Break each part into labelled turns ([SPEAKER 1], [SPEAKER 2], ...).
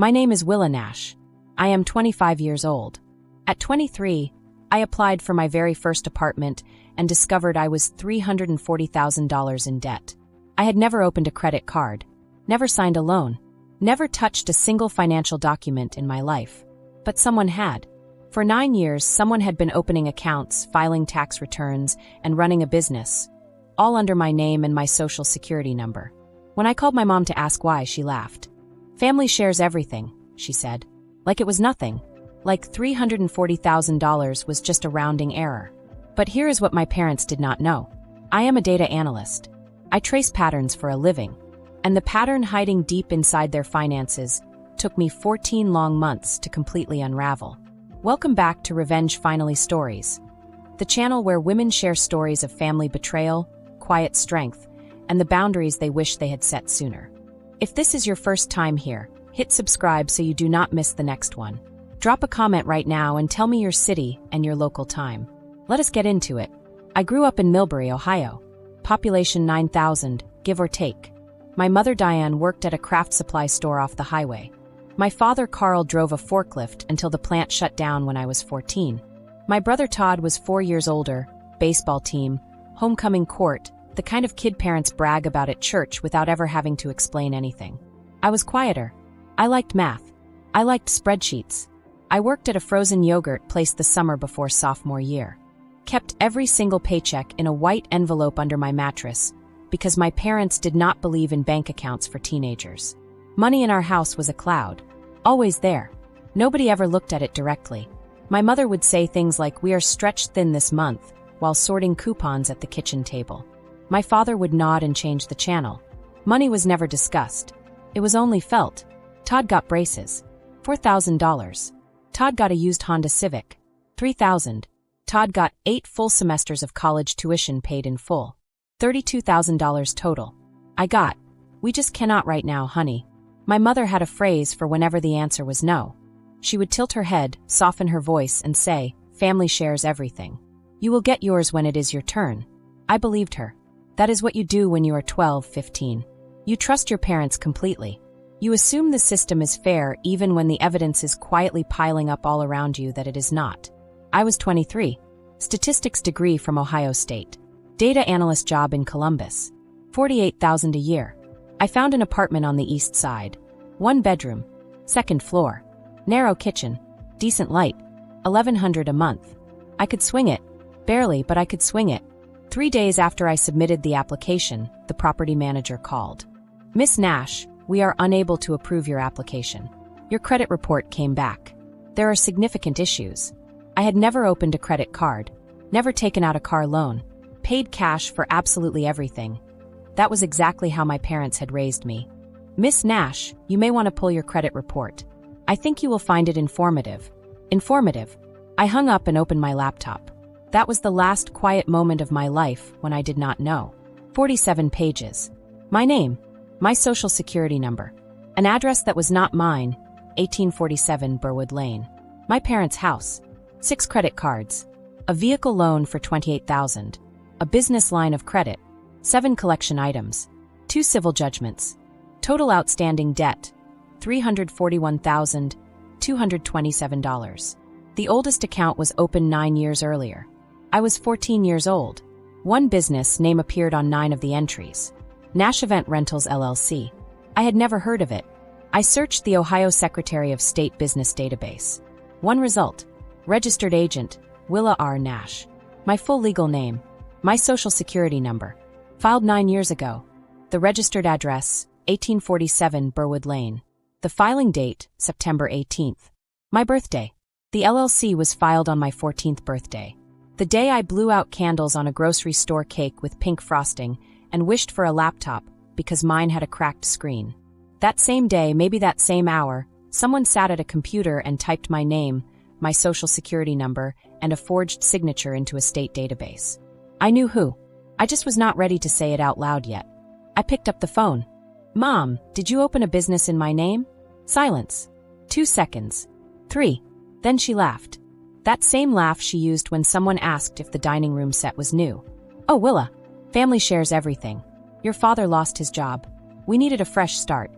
[SPEAKER 1] My name is Willa Nash. I am 25 years old. At 23, I applied for my very first apartment and discovered I was $340,000 in debt. I had never opened a credit card, never signed a loan, never touched a single financial document in my life. But someone had. For 9 years, someone had been opening accounts, filing tax returns, and running a business, all under my name and my social security number. When I called my mom to ask why, she laughed. "Family shares everything," she said. Like it was nothing. Like $340,000 was just a rounding error. But here is what my parents did not know. I am a data analyst. I trace patterns for a living. And the pattern hiding deep inside their finances took me 14 long months to completely unravel. Welcome back to Revenge Finally Stories, the channel where women share stories of family betrayal, quiet strength, and the boundaries they wish they had set sooner. If this is your first time here, hit subscribe so you do not miss the next one. Drop a comment right now and tell me your city and your local time. Let us get into it. I grew up in Millbury, Ohio. Population 9,000, give or take. My mother Diane worked at a craft supply store off the highway. My father Carl drove a forklift until the plant shut down when I was 14. My brother Todd was 4 years older, baseball team, homecoming court, the kind of kid parents brag about at church without ever having to explain anything. I was quieter. I liked math. I liked spreadsheets. I worked at a frozen yogurt place the summer before sophomore year. Kept every single paycheck in a white envelope under my mattress because my parents did not believe in bank accounts for teenagers. Money in our house was a cloud. Always there. Nobody ever looked at it directly. My mother would say things like, "We are stretched thin this month," while sorting coupons at the kitchen table. My father would nod and change the channel. Money was never discussed. It was only felt. Todd got braces. $4,000. Todd got a used Honda Civic. $3,000. Todd got 8 full semesters of college tuition paid in full. $32,000 total. I got, "We just cannot right now, honey." My mother had a phrase for whenever the answer was no. She would tilt her head, soften her voice, and say, "Family shares everything. You will get yours when it is your turn." I believed her. That is what you do when you are 12, 15. You trust your parents completely. You assume the system is fair even when the evidence is quietly piling up all around you that it is not. I was 23. Statistics degree from Ohio State. Data analyst job in Columbus. $48,000 a year. I found an apartment on the east side. 1 bedroom. 2nd floor. Narrow kitchen. Decent light. $1,100 a month. I could swing it. Barely, but I could swing it. 3 days after I submitted the application, the property manager called. "Miss Nash, we are unable to approve your application. Your credit report came back. There are significant issues." I had never opened a credit card, never taken out a car loan, paid cash for absolutely everything. That was exactly how my parents had raised me. "Miss Nash, you may want to pull your credit report. I think you will find it informative." Informative. I hung up and opened my laptop. That was the last quiet moment of my life when I did not know. 47 pages. My name, my social security number, an address that was not mine, 1847 Burwood Lane. My parents' house, 6 credit cards, a vehicle loan for $28,000, a business line of credit, 7 collection items, 2 civil judgments, total outstanding debt, $341,227. The oldest account was opened 9 years earlier. I was 14 years old. One business name appeared on 9 of the entries. Nash Event Rentals LLC. I had never heard of it. I searched the Ohio Secretary of State Business Database. One result. Registered agent, Willa R. Nash. My full legal name. My social security number. Filed 9 years ago. The registered address, 1847 Burwood Lane. The filing date, September 18th. My birthday. The LLC was filed on my 14th birthday. The day I blew out candles on a grocery store cake with pink frosting and wished for a laptop because mine had a cracked screen. That same day, maybe that same hour, someone sat at a computer and typed my name, my social security number, and a forged signature into a state database. I knew who. I just was not ready to say it out loud yet. I picked up the phone. "Mom, did you open a business in my name?" Silence. 2 seconds. 3. Then she laughed. That same laugh she used when someone asked if the dining room set was new. "Oh, Willa. Family shares everything. Your father lost his job. We needed a fresh start.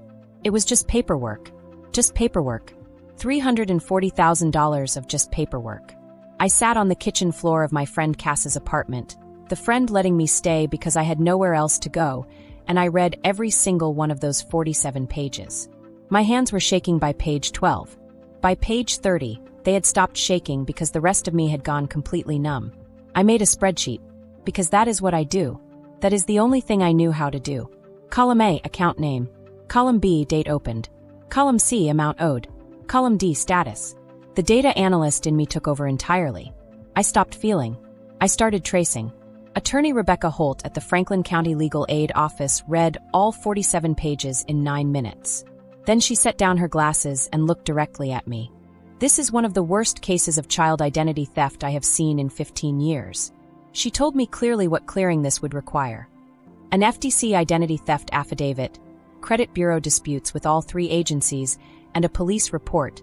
[SPEAKER 1] It was just paperwork. Just paperwork. $340,000 of just paperwork. I sat on the kitchen floor of my friend Cass's apartment, the friend letting me stay because I had nowhere else to go, and I read every single one of those 47 pages. My hands were shaking by page 12. By page 30, they had stopped shaking because the rest of me had gone completely numb. I made a spreadsheet, because that is what I do. That is the only thing I knew how to do. Column A, account name. Column B, date opened. Column C, amount owed. Column D, status. The data analyst in me took over entirely. I stopped feeling. I started tracing. Attorney Rebecca Holt at the Franklin County Legal Aid Office read all 47 pages in 9 minutes. Then she set down her glasses and looked directly at me. This is one of the worst cases of child identity theft I have seen in 15 years. She told me clearly what clearing this would require. An FTC identity theft affidavit, credit bureau disputes with all 3 agencies, and a police report,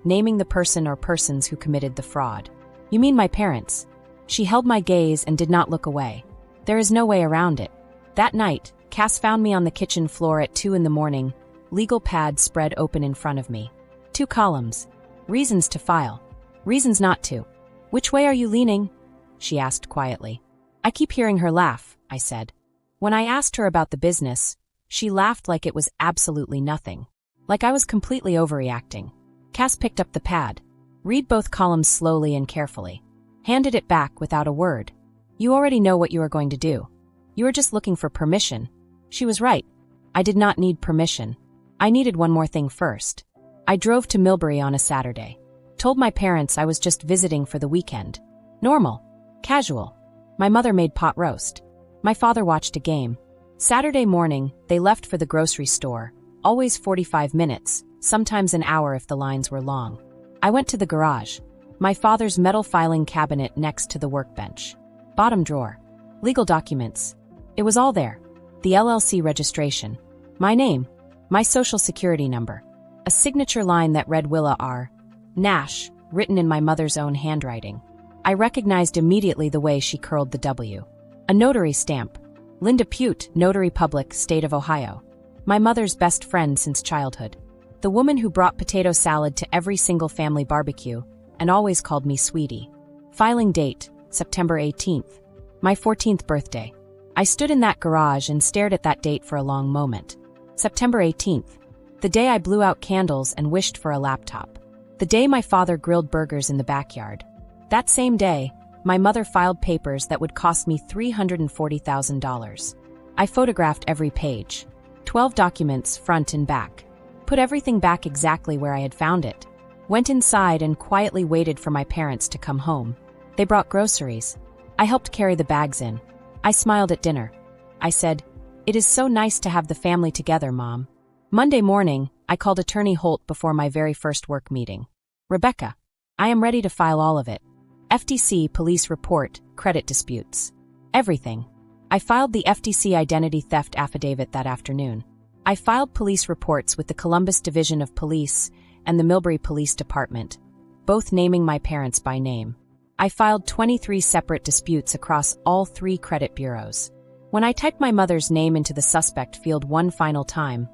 [SPEAKER 1] naming the person or persons who committed the fraud. You mean my parents? She held my gaze and did not look away. There is no way around it. That night, Cass found me on the kitchen floor at 2 a.m, legal pad spread open in front of me. 2 columns. Reasons to file. Reasons not to. Which way are you leaning? She asked quietly. I keep hearing her laugh, I said. When I asked her about the business, she laughed like it was absolutely nothing. Like I was completely overreacting. Cass picked up the pad. Read both columns slowly and carefully. Handed it back without a word. You already know what you are going to do. You are just looking for permission. She was right. I did not need permission. I needed one more thing first. I drove to Millbury on a Saturday. Told my parents I was just visiting for the weekend. Normal. Casual. My mother made pot roast. My father watched a game. Saturday morning, they left for the grocery store, always 45 minutes, sometimes an hour if the lines were long. I went to the garage. My father's metal filing cabinet next to the workbench. Bottom drawer. Legal documents. It was all there. The LLC registration. My name. My social security number. A signature line that read Willa R. Nash, written in my mother's own handwriting. I recognized immediately the way she curled the W. A notary stamp. Linda Pute, Notary Public, State of Ohio. My mother's best friend since childhood. The woman who brought potato salad to every single family barbecue and always called me sweetie. Filing date, September 18th. My 14th birthday. I stood in that garage and stared at that date for a long moment. September 18th. The day I blew out candles and wished for a laptop. The day my father grilled burgers in the backyard. That same day, my mother filed papers that would cost me $340,000. I photographed every page. 12 documents, front and back. Put everything back exactly where I had found it. Went inside and quietly waited for my parents to come home. They brought groceries. I helped carry the bags in. I smiled at dinner. I said, "It is so nice to have the family together, Mom." Monday morning, I called Attorney Holt before my very first work meeting. "Rebecca, I am ready to file all of it. FTC, police report, credit disputes. Everything." I filed the FTC identity theft affidavit that afternoon. I filed police reports with the Columbus Division of Police and the Millbury Police Department, both naming my parents by name. I filed 23 separate disputes across all 3 credit bureaus. When I typed my mother's name into the suspect field one final time,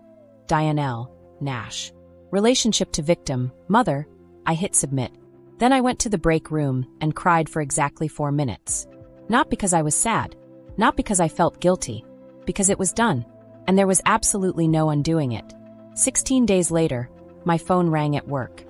[SPEAKER 1] Dianelle Nash. Relationship to victim, mother, I hit submit. Then I went to the break room and cried for exactly 4 minutes. Not because I was sad, not because I felt guilty, because it was done, and there was absolutely no undoing it. 16 days later, my phone rang at work.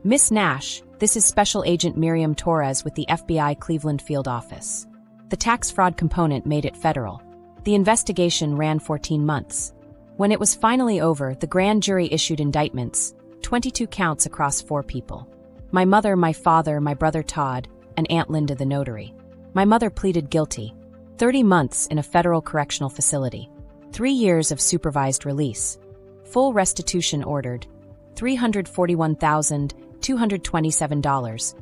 [SPEAKER 1] "Miss Nash, this is Special Agent Miriam Torres with the FBI Cleveland Field Office." The tax fraud component made it federal. The investigation ran 14 months. When it was finally over, the grand jury issued indictments, 22 counts across 4 people. My mother, my father, my brother Todd, and Aunt Linda the notary. My mother pleaded guilty. 30 months in a federal correctional facility. 3 years of supervised release. Full restitution ordered. $341,227.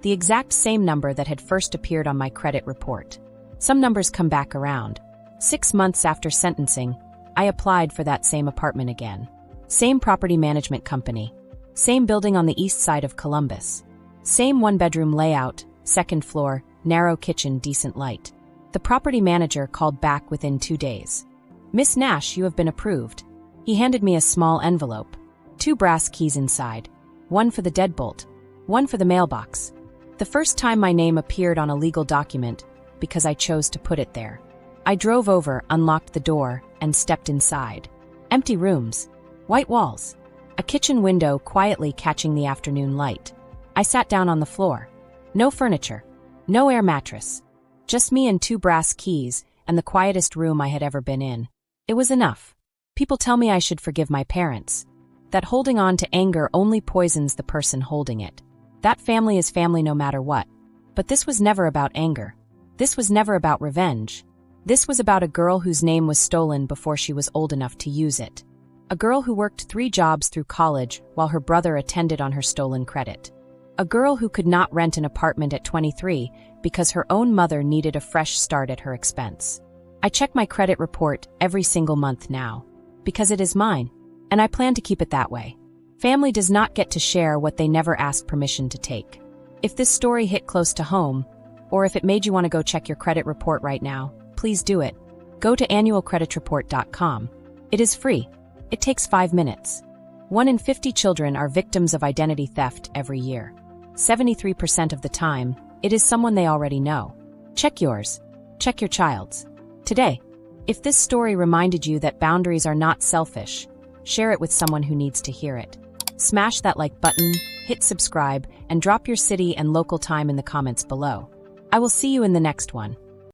[SPEAKER 1] The exact same number that had first appeared on my credit report. Some numbers come back around. 6 months after sentencing, I applied for that same apartment again. Same property management company. Same building on the east side of Columbus. Same 1-bedroom layout, 2nd floor, narrow kitchen, decent light. The property manager called back within 2 days. "Miss Nash, you have been approved." He handed me a small envelope. 2 brass keys inside, one for the deadbolt, one for the mailbox. The first time my name appeared on a legal document because I chose to put it there. I drove over, unlocked the door, and stepped inside. Empty rooms, white walls, a kitchen window quietly catching the afternoon light. I sat down on the floor. No furniture, no air mattress, just me and 2 brass keys and the quietest room I had ever been in. It was enough. People tell me I should forgive my parents, that holding on to anger only poisons the person holding it. That family is family no matter what. But this was never about anger. This was never about revenge. This was about a girl whose name was stolen before she was old enough to use it. A girl who worked 3 jobs through college while her brother attended on her stolen credit. A girl who could not rent an apartment at 23 because her own mother needed a fresh start at her expense. I check my credit report every single month now, because it is mine, and I plan to keep it that way. Family does not get to share what they never asked permission to take. If this story hit close to home, or if it made you want to go check your credit report right now, please do it. Go to annualcreditreport.com. It is free. It takes 5 minutes. 1 in 50 children are victims of identity theft every year. 73% of the time, it is someone they already know. Check yours. Check your child's. Today, if this story reminded you that boundaries are not selfish, share it with someone who needs to hear it. Smash that like button, hit subscribe, and drop your city and local time in the comments below. I will see you in the next one.